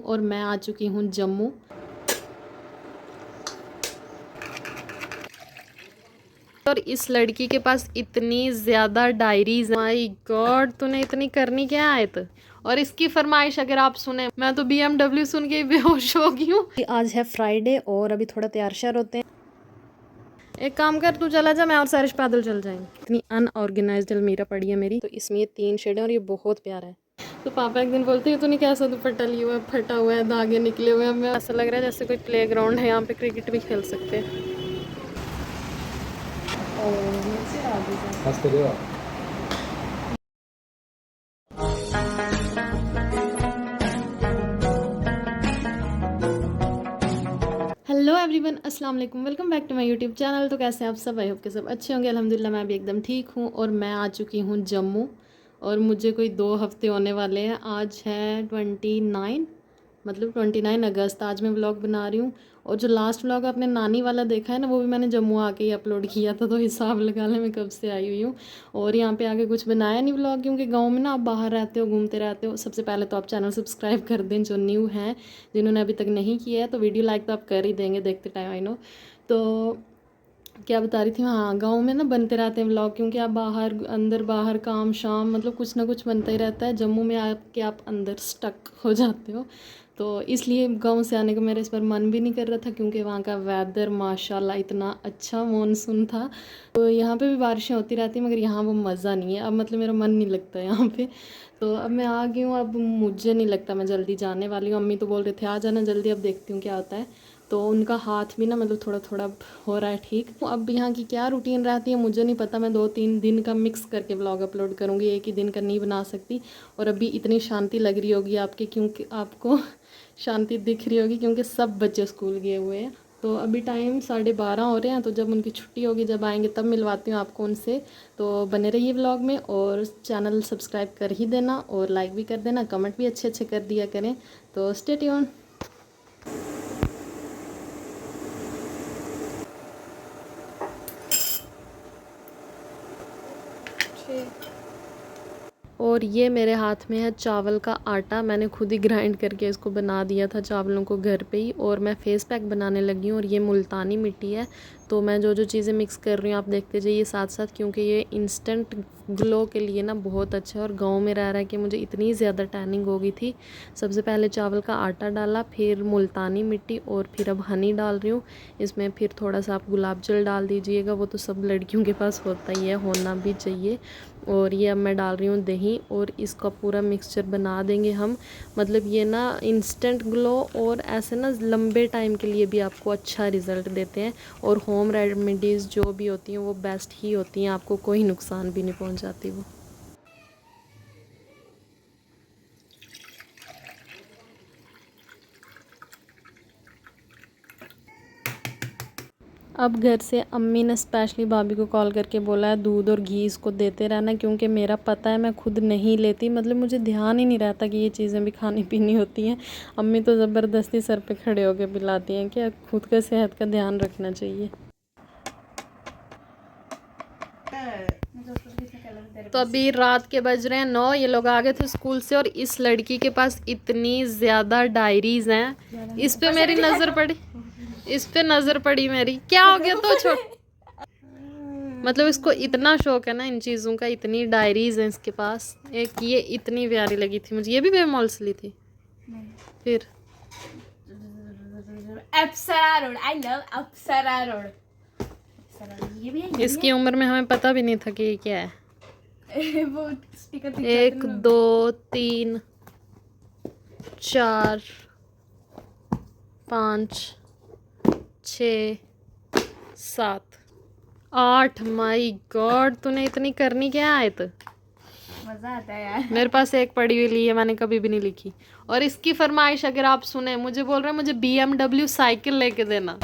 और मैं आ चुकी हूँ जम्मू। और इस लड़की के पास इतनी ज़्यादा डायरीज, माय गॉड, तूने इतनी करनी क्या है? तो और इसकी फरमाइश अगर आप सुने, मैं तो BMW सुन के ही बेहोश हो गई हूँ। आज है फ्राइडे और अभी थोड़ा तैयार श्यार होते हैं। एक काम कर, तू चला जा, मैं और सारिश पैदल चल जाएंगे। इतनी अनऑर्गेनाइज्ड अलमीरा पड़ी है मेरी, तो इसमें ये 3 शेड है और ये बहुत प्यारा है। तो पापा एक दिन बोलते हैं तूने कैसा दुपट्टा लिया हुआ है, फटा हुआ है, धागे निकले हुए हैं। हमें ऐसा लग रहा है जैसे कोई प्ले ग्राउंड है, यहाँ पे क्रिकेट भी खेल सकते हैं। हेलो एवरीवन, अस्सलाम वालेकुम, welcome back to my YouTube channel. तो कैसे हैं आप सब? आई होप के सब अच्छे होंगे। अल्हम्दुलिल्लाह मैं भी एकदम ठीक हूँ और मैं आ चुकी हूँ जम्मू। और मुझे कोई 2 हफ्ते होने वाले हैं। आज है 29, मतलब 29 अगस्त। आज मैं व्लॉग बना रही हूँ। और जो लास्ट व्लॉग आपने नानी वाला देखा है ना, वो भी मैंने जम्मू आके ही अपलोड किया था। तो हिसाब लगा लें मैं कब से आई हुई हूँ। और यहाँ पे आके कुछ बनाया नहीं व्लॉग, क्योंकि गाँव में ना आप बाहर रहते हो, घूमते रहते हो। सबसे पहले तो आप चैनल सब्सक्राइब कर दें जो न्यू हैं, जिन्होंने अभी तक नहीं किया है। तो वीडियो लाइक तो आप कर ही देंगे देखते टाइम, आई नो। तो क्या बता रही थी, हाँ, गाँव में ना बनते रहते हैं व्लॉग, क्योंकि आप बाहर अंदर बाहर काम शाम मतलब कुछ ना कुछ बनता ही रहता है। जम्मू में आपके आप अंदर स्टक हो जाते हो। तो इसलिए गांव से आने का मेरा इस बार मन भी नहीं कर रहा था, क्योंकि वहाँ का वेदर माशाल्लाह इतना अच्छा मॉनसून था। तो यहाँ पे भी बारिशें होती रहती हैं, मगर यहाँ वो मज़ा नहीं है। अब मतलब मेरा मन नहीं लगता यहाँ पे। तो अब मैं आ गई हूँ। अब मुझे नहीं लगता मैं जल्दी जाने वाली हूँ। अम्मी तो बोल रहे थे आ जाना जल्दी, अब देखती हूँ क्या होता है। तो उनका हाथ भी ना मतलब थोड़ा थोड़ा हो रहा है ठीक। अब यहाँ की क्या रूटीन रहती है मुझे नहीं पता। मैं 2-3 दिन का मिक्स करके व्लॉग अपलोड करूँगी, एक ही दिन का नहीं बना सकती। और अभी इतनी शांति लग रही होगी आपके, क्योंकि आपको शांति दिख रही होगी क्योंकि सब बच्चे स्कूल गए हुए हैं। तो अभी टाइम 12:30 हो रहे हैं। तो जब उनकी छुट्टी होगी, जब आएंगे तब मिलवाती हूँ आपको उनसे। तो बने रहिए व्लॉग में और चैनल सब्सक्राइब कर ही देना और लाइक भी कर देना, कमेंट भी अच्छे अच्छे कर दिया करें। तो स्टे ट्यून। और ये मेरे हाथ में है चावल का आटा। मैंने खुद ही ग्राइंड करके इसको बना दिया था चावलों को घर पे ही। और मैं फेस पैक बनाने लगी हूँ। और ये मुल्तानी मिट्टी है। तो मैं जो जो चीज़ें मिक्स कर रही हूँ आप देखते जाइए साथ साथ, क्योंकि ये इंस्टेंट ग्लो के लिए ना बहुत अच्छा है। और गाँव में रह रहा है कि मुझे इतनी ज़्यादा टैनिंग हो गई थी। सबसे पहले चावल का आटा डाला, फिर मुल्तानी मिट्टी, और फिर अब हनी डाल रही हूँ इसमें। फिर थोड़ा सा आप गुलाब जल डाल दीजिएगा, वो तो सब लड़कियों के पास होता ही है, होना भी चाहिए। और ये अब मैं डाल रही हूँ दही, और इसका पूरा मिक्सचर बना देंगे हम। मतलब ये ना इंस्टेंट ग्लो और ऐसे ना लंबे टाइम के लिए भी आपको अच्छा रिज़ल्ट देते हैं। और होम रेमेडीज़ जो भी होती हैं वो बेस्ट ही होती हैं, आपको कोई नुकसान भी नहीं पहुंचाती वो। अब घर से अम्मी ने स्पेशली भाभी को कॉल करके बोला है दूध और घी इसको देते रहना, क्योंकि मेरा पता है मैं खुद नहीं लेती। मतलब मुझे ध्यान ही नहीं रहता कि ये चीज़ें भी खानी पीनी होती हैं। अम्मी तो ज़बरदस्ती सर पे खड़े होकर पिलाती हैं कि खुद का सेहत का ध्यान रखना चाहिए। तो अभी रात के बज रहे हैं 9। ये लोग आ गए थे स्कूल से और इस लड़की के पास इतनी ज़्यादा डायरीज हैं। इस पे मेरी नज़र पड़ी, इस पे नज़र पड़ी मेरी। क्या हो गया? तो छोड़, मतलब इसको इतना शौक है ना इन चीज़ों का, इतनी डायरीज हैं इसके पास। एक ये इतनी प्यारी लगी थी मुझे, ये भी बेमॉल से ली थी। फिर Apsara road, I love Apsara road. ये भी है, इसकी उम्र में हमें पता भी नहीं था कि ये क्या है। वो स्टिकर 1 2 3 4 5 6 7 8। माई गॉड, तूने इतनी करनी क्या है? तो मजा आता है यार। मेरे पास एक पड़ी हुई ली है, मैंने कभी भी नहीं लिखी। और इसकी फरमाइश अगर आप सुने, मुझे बोल रहे हैं मुझे BMW साइकिल लेके देना।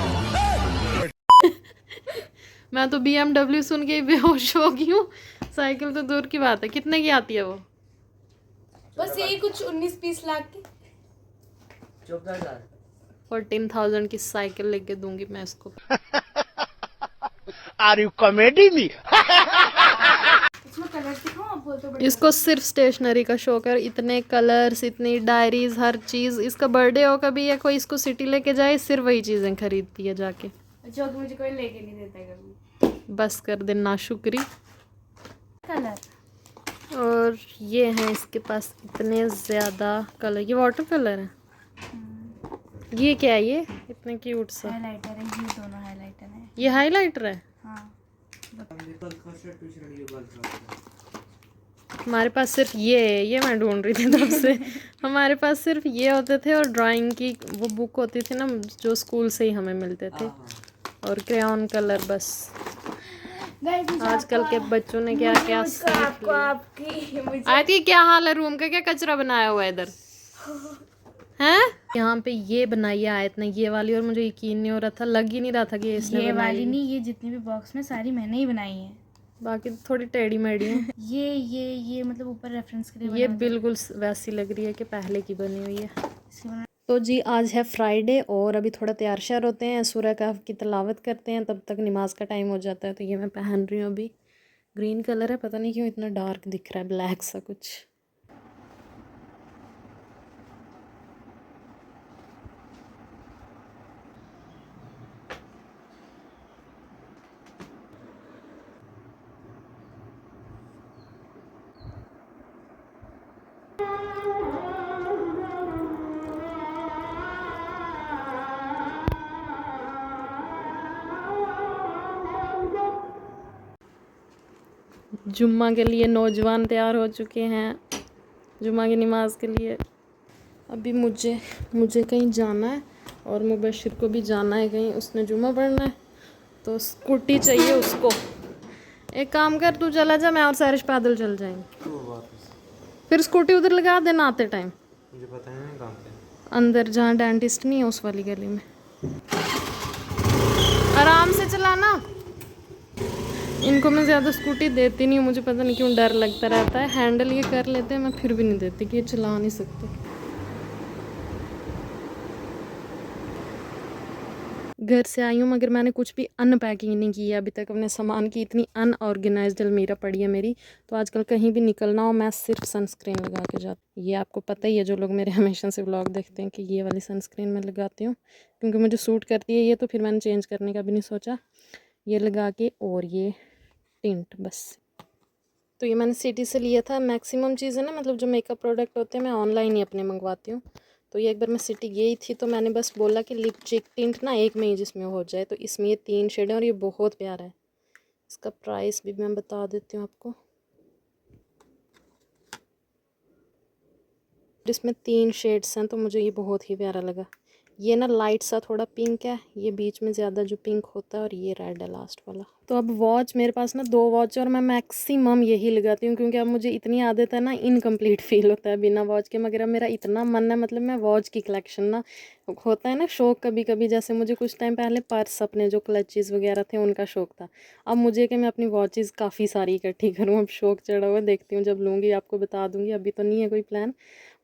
मैं तो BMW सुन के ही बेहोश हो गई हूँ। साइकिल तो दूर की बात है। कितने की आती है वो? बस यही कुछ 19-20 लाख की। 14,000 की साइकिल लेके दूंगी मैं इसको। Are you comedy me? इसमें कलर दिखाऊं आपको? तो बढ़िया। इसको सिर्फ स्टेशनरी का शौक है, इतने कलर्स, इतनी डायरीज, हर चीज़। इसका बर्थडे हो कभी या कोई इसको सिटी लेके जाए, सिर्फ वही चीज़ें खरीदती है जाके। जो कि मुझे कोई लेके नहीं देता है कभी। बस कर दे नाशुक्री। कलर और ये हैं इसके पास इतने ज़्यादा कलर। ये वाटर कलर है। ये क्या है? ये इतने क्यूट सा हाइलाइटर है, ये दोनों हाइलाइटर है। ये हाइलाइटर है। हाँ हमारे पास सिर्फ ये है, ये मैं ढूंढ रही थी तब से। हमारे पास सिर्फ ये होते थे, और ड्राइंग की वो बुक होती थी ना जो स्कूल से ही हमें मिलते थे, और क्रेयॉन कलर बस। आजकल के बच्चों ने क्या क्या सीख लिया। आयती क्या हाल है? रूम का क्या कचरा बनाया हुआ है इधर हैं? यहाँ पे ये बनाई है आयत ने, ये वाली, और मुझे यकीन नहीं हो रहा था, लग ही नहीं रहा था कि इसने ये बनाई वाली है। नहीं, ये जितनी भी बॉक्स में सारी मैंने ही बनाई है। बाकी तो थोड़ी टेढ़ी मेढ़ी है। ये मतलब ऊपर रेफरेंस के लिए ये बना होता है। बिल्कुल वैसी लग रही है कि पहले की बनी हुई है। इसके बना- तो जी आज है फ्राइडे, और अभी थोड़ा तैयार श्यार होते हैं, सूरह कहफ की तिलावत करते हैं, तब तक नमाज का टाइम हो जाता है। तो ये मैं पहन रही हूँ अभी, ग्रीन कलर है, पता नहीं क्यों इतना डार्क दिख रहा है, ब्लैक सा कुछ। जुम्मा के लिए नौजवान तैयार हो चुके हैं, जुम्मा की नमाज के लिए। अभी मुझे कहीं जाना है, और मुबशिर को भी जाना है कहीं, उसने जुम्मा पढ़ना है, तो स्कूटी चाहिए उसको। एक काम कर, तू चला जा, मैं और सारिश पैदल चल जाएंगे। फिर स्कूटी उधर लगा देना आते टाइम। मुझे पता है कहाँ पे। अंदर जहाँ डेंटिस्ट नहीं है उस वाली गली में। आराम से चलाना। इनको मैं ज़्यादा स्कूटी देती नहीं हूँ, मुझे पता नहीं क्यों डर लगता रहता है। हैंडल ये कर लेते हैं, मैं फिर भी नहीं देती कि ये चला नहीं सकते। घर से आई हूँ मगर मैंने कुछ भी अनपैकिंग नहीं की है अभी तक अपने सामान की। इतनी अनऑर्गेनाइज्ड अलमीरा पड़ी है मेरी। तो आजकल कहीं भी निकलना हो, मैं सिर्फ सनस्क्रीन लगा के जाती। ये आपको पता ही है, जो लोग मेरे हमेशा से व्लॉग देखते हैं, कि ये वाली सनस्क्रीन मैं लगाती हूँ क्योंकि मुझे सूट करती है ये। तो फिर मैंने चेंज करने का भी नहीं सोचा, ये लगा के, और ये टिंट बस। तो ये मैंने सिटी से लिया था। मैक्सिमम चीज़ें ना, मतलब जो मेकअप प्रोडक्ट होते हैं, मैं ऑनलाइन ही अपने मंगवाती हूँ। तो ये एक बार मैं सिटी गई थी, तो मैंने बस बोला कि लिपस्टिक टिंट ना एक में ही जिसमें हो जाए। तो इसमें ये 3 शेड हैं, और ये बहुत प्यारा है। इसका प्राइस भी मैं बता देती हूँ आपको। इसमें 3 शेड्स हैं, तो मुझे ये बहुत ही प्यारा लगा। ये ना लाइट सा थोड़ा पिंक है, ये बीच में ज़्यादा जो पिंक होता है, और ये रेड है लास्ट वाला। तो अब वॉच मेरे पास ना 2 वॉच है, और मैं मैक्सिमम यही लगाती हूँ क्योंकि अब मुझे इतनी आदत है ना, इनकम्प्लीट फील होता है बिना वॉच के। मगर अब मेरा इतना मन है, मतलब मैं वॉच की कलेक्शन ना, होता है ना शौक कभी कभी, जैसे मुझे कुछ टाइम पहले पर्स, अपने जो क्लचेज़ वगैरह थे उनका शौक था। अब मुझे कि मैं अपनी वॉचेज़ काफ़ी सारी इकट्ठी करूँ, अब शौक चढ़ा हुआ। देखती हूँ जब लूँगी आपको बता दूँगी, अभी तो नहीं है कोई प्लान।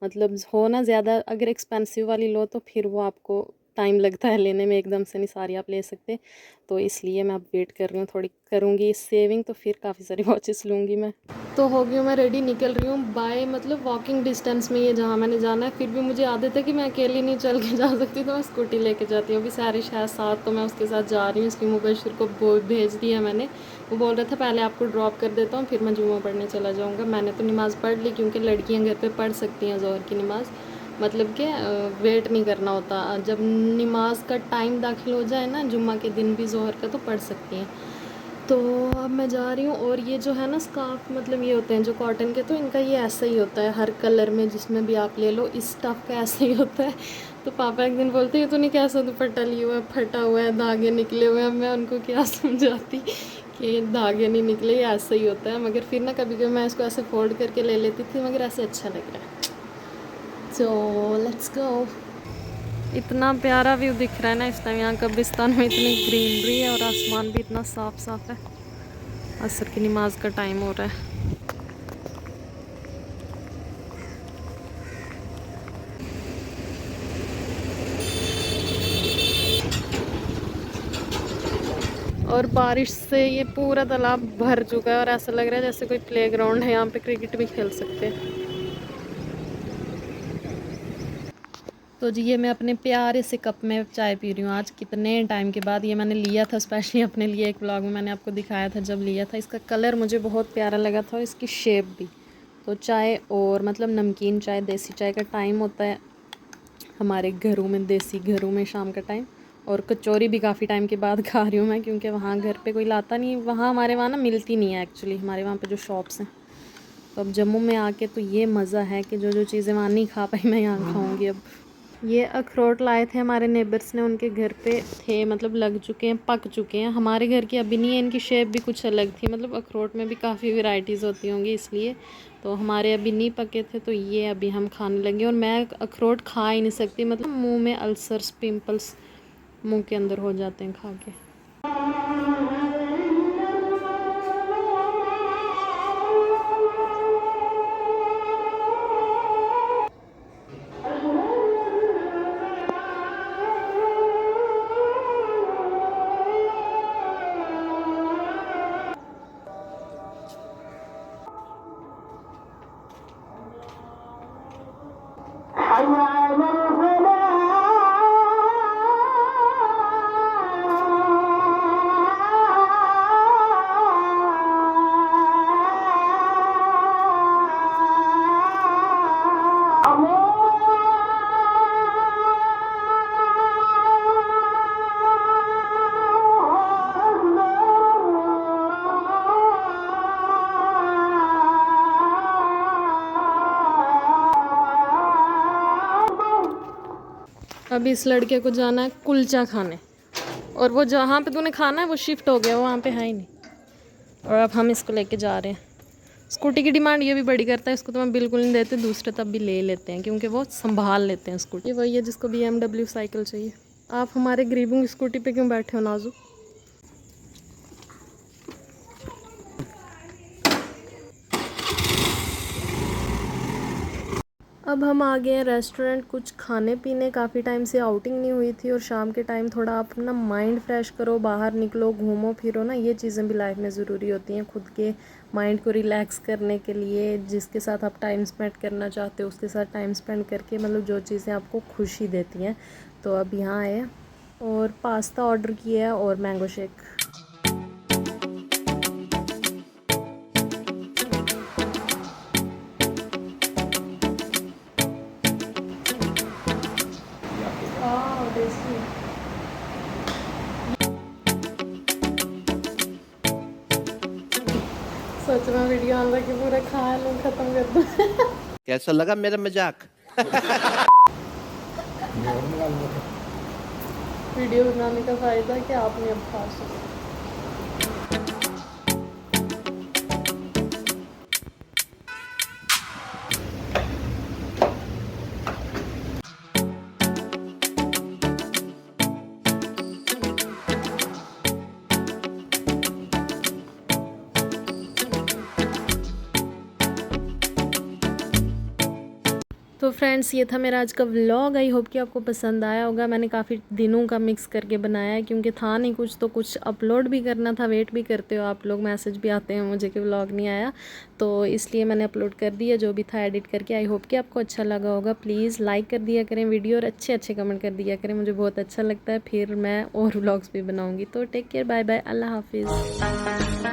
मतलब हो ना ज़्यादा, अगर एक्सपेंसिव वाली लो तो फिर वो आपको टाइम लगता है लेने में, एकदम से नहीं सारी आप ले सकते। तो इसलिए मैं अब वेट कर रही हूँ, थोड़ी करूँगी सेविंग, तो फिर काफ़ी सारी वॉचेस लूँगी मैं। तो हो गई हूँ मैं रेडी, निकल रही हूँ बाय, मतलब वॉकिंग डिस्टेंस में ये जहाँ मैंने जाना है। फिर भी मुझे आदत है कि मैं अकेली नहीं चल के जा सकती, तो मैं स्कूटी लेके जाती हूँ। अभी सारिश है साथ, तो मैं उसके साथ जा रही हूँ। इसकी मुबशिर को भेज दिया मैंने, वो बोल रहा था पहले आपको ड्रॉप कर देता हूँ, फिर मैं जुम्मा पढ़ने चला जाऊँगा। मैंने तो नमाज़ पढ़ ली, क्योंकि लड़कियाँ घर पे पढ़ सकती हैं ज़ोहर की नमाज़, मतलब कि वेट नहीं करना होता। जब नमाज का टाइम दाखिल हो जाए ना, जुम्मा के दिन भी ज़ोहर का, तो पढ़ सकती हैं। तो अब मैं जा रही हूँ। और ये जो है ना स्कार्फ, मतलब ये होते हैं जो कॉटन के, तो इनका ये ऐसा ही होता है हर कलर में, जिसमें भी आप ले लो, इस स्टफ़ का ऐसा ही होता है। तो पापा एक दिन बोलते, ये तो नहीं कैसा दुपट्टा लिया हुआ है, फटा हुआ है, धागे निकले हुए हैं। मैं उनको क्या समझाती कि धागे नहीं निकले, ये ऐसा ही होता है। मगर फिर ना कभी कभी मैं इसको ऐसे फोल्ड करके ले लेती थी, मगर ऐसे अच्छा लग रहा है। So let's go. इतना प्यारा व्यू दिख रहा है ना इस टाइम, यहाँ कब्रिस्तान में इतनी ग्रीनरी है, और आसमान भी इतना साफ साफ है। असर की नमाज का टाइम हो रहा है। और बारिश से ये पूरा तालाब भर चुका है और ऐसा लग रहा है जैसे कोई प्लेग्राउंड है, यहाँ पे क्रिकेट भी खेल सकते हैं। तो जी ये मैं अपने प्यारे से कप में चाय पी रही हूँ आज कितने टाइम के बाद। ये मैंने लिया था स्पेशली अपने लिए, एक व्लॉग में मैंने आपको दिखाया था जब लिया था। इसका कलर मुझे बहुत प्यारा लगा था और इसकी शेप भी। तो चाय और मतलब नमकीन चाय, देसी चाय का टाइम होता है हमारे घरों में, देसी घरों में शाम का टाइम। और कचौरी भी काफ़ी टाइम के बाद खा रही हूँ मैं, क्योंकि वहाँ घर पे कोई लाता नहीं, वहाँ हमारे वहाँ ना मिलती नहीं है एक्चुअली, हमारे वहाँ पे जो शॉप्स हैं। तो अब जम्मू में आके तो ये मज़ा है कि जो जो चीज़ें वहाँ नहीं खा पाई मैं यहाँ खाऊँगी अब। ये अखरोट लाए थे हमारे नेबर्स ने, उनके घर पे थे, मतलब लग चुके हैं, पक चुके हैं। हमारे घर की अभी नहीं है, इनकी शेप भी कुछ अलग थी, मतलब अखरोट में भी काफ़ी वैरायटीज़ होती होंगी इसलिए। तो हमारे अभी नहीं पके थे, तो ये अभी हम खाने लगे। और मैं अखरोट खा ही नहीं सकती, मतलब मुंह में अल्सर्स, पिंपल्स मुंह के अंदर हो जाते हैं खा के। अभी इस लड़के को जाना है कुलचा खाने, और वो जहाँ पे तूने खाना है वो शिफ्ट हो गया, वो वहाँ पे है ही नहीं। और अब हम इसको लेके जा रहे हैं। स्कूटी की डिमांड ये भी बड़ी करता है, इसको तो मैं बिल्कुल नहीं देते, दूसरे तब भी ले लेते हैं क्योंकि वो संभाल लेते हैं स्कूटी। ये वही है जिसको BMW साइकिल चाहिए। आप हमारे गरीबों की स्कूटी पे क्यों बैठे हो नाजू? अब हम आ गए हैं रेस्टोरेंट कुछ खाने पीने। काफ़ी टाइम से आउटिंग नहीं हुई थी, और शाम के टाइम थोड़ा आप अपना माइंड फ्रेश करो, बाहर निकलो, घूमो फिरो ना, ये चीज़ें भी लाइफ में ज़रूरी होती हैं खुद के माइंड को रिलैक्स करने के लिए। जिसके साथ आप टाइम स्पेंड करना चाहते हो उसके साथ टाइम स्पेंड करके, मतलब जो चीज़ें आपको खुशी देती हैं। तो अब यहाँ आए और पास्ता ऑर्डर किया है और मैंगो शेक। सोच रहा हूँ वीडियो ऑन रख के पूरा खा लूँ, खत्म कर दूँ। कैसा लगा मेरा मजाक? वीडियो बनाने का फ़ायदा है कि आपने अब खा सकते। तो फ्रेंड्स ये था मेरा आज का व्लॉग। आई होप कि आपको पसंद आया होगा। मैंने काफ़ी दिनों का मिक्स करके बनाया है क्योंकि था नहीं कुछ, तो कुछ अपलोड भी करना था। वेट भी करते हो आप लोग, मैसेज भी आते हैं मुझे कि व्लॉग नहीं आया, तो इसलिए मैंने अपलोड कर दिया जो भी था एडिट करके। आई होप कि आपको अच्छा लगा होगा। प्लीज़ लाइक कर दिया करें वीडियो और अच्छे अच्छे कमेंट कर दिया करें, मुझे बहुत अच्छा लगता है। फिर मैं और व्लॉग्स भी बनाऊँगी। तो टेक केयर, बाय बाय, अल्लाह हाफिज़।